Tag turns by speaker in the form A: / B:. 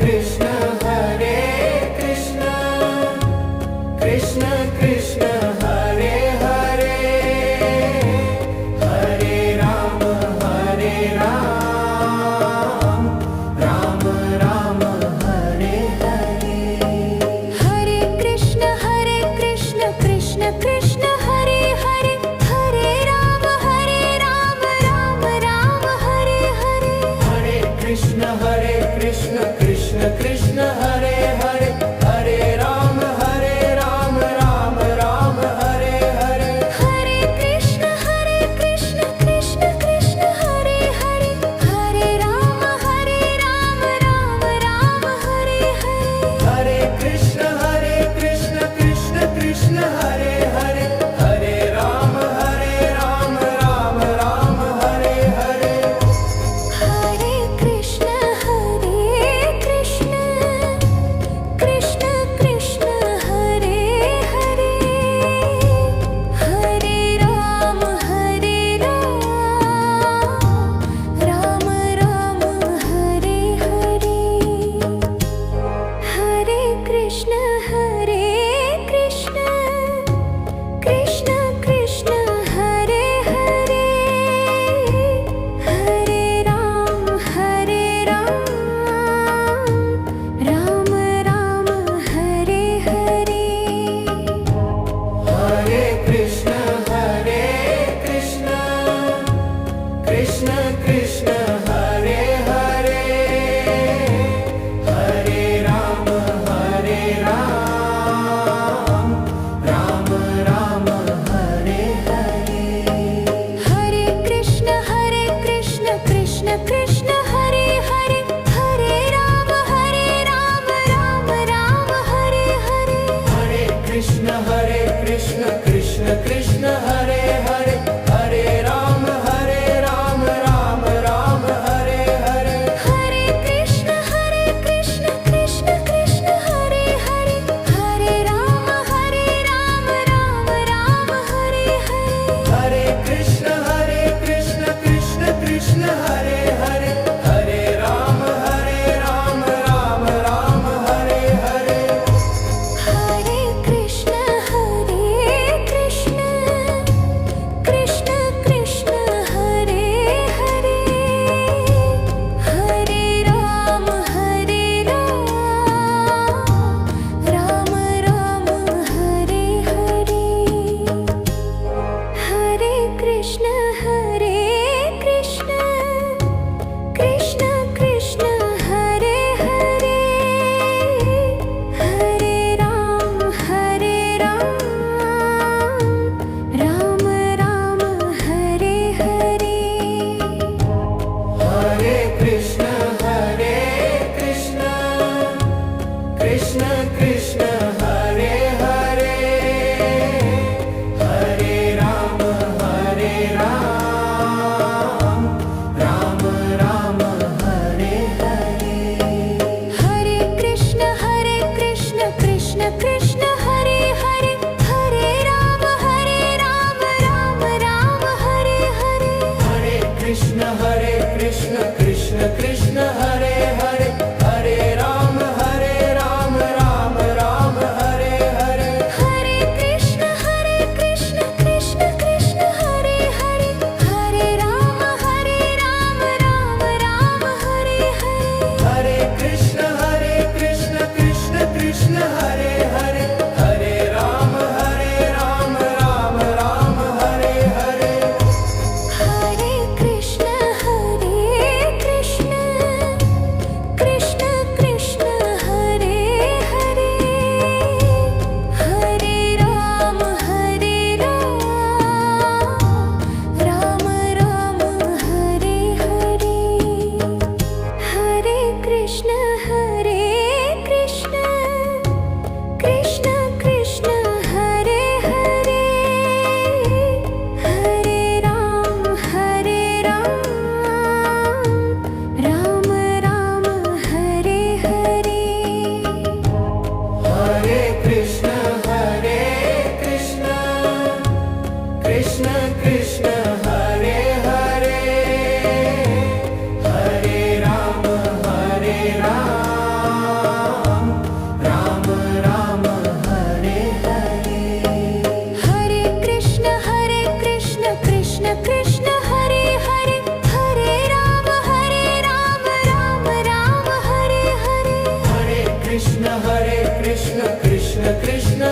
A: Krishna Krishna Krishna Hare Hare, Hare Ram Ram Ram Hare Hare.
B: Hare Krishna Krishna Krishna Hare Hare, Hare Ram Ram Ram Hare Hare.
A: Hare Krishna Krishna Krishna Hare Hare, Hare Ram Ram Ram Hare Hare.
B: Hare Krishna Krishna Krishna Hare Hare, Hare Ram Ram Ram Hare Hare.
A: Hare Krishna Krishna Krishna Hare Hare, Hare Ram Ram Ram Hare Hare.
B: Hare Krishna Krishna Krishna Hare Hare, Hare Ram Ram Hare Hare. Hare Krishna Krishna Krishna Hare Hare, Hare Ram Ram Hare Hare.
A: Hare Krishna Krishna Krishna Hare Hare, Hare Ram Ram Hare Hare.
B: Hare Krishna Krishna Krishna Hare Hare, Hare Ram Ram Hare Hare.
A: Hare Krishna Krishna Krishna Hare Hare, Hare Ram Ram Hare Hare.
B: Hare Krishna Krishna Krishna Hare Hare, Hare Ram Ram Hare Hare.
A: Hare Krishna Krishna Krishna Hare Hare, Hare Ram Ram Hare Hare.
B: Hare Krishna Krishna Krishna Hare Hare, Hare Ram Ram Hare Hare. Hare Krishna Krishna Krishna Hare Hare, Hare Ram Ram Hare Hare.
A: Hare Krishna Krishna Krishna Hare Hare, Hare Ram Ram Hare Hare.
B: Hare Krishna Krishna Krishna Hare Hare, Hare Ram Ram Hare Hare.
A: Hare Krishna Krishna Krishna Hare Hare, Hare Ram Ram Hare Hare.
B: Hare Krishna Krishna Krishna Hare Hare, Hare Ram Ram Hare Hare.
A: Hare Krishna Krishna Krishna Hare Hare, Hare Ram Ram Hare Hare.
B: Hare Krishna Krishna Hare Hare, Hare Ram Ram Hare Hare. Hare Krishna
A: Krishna Krishna Krishna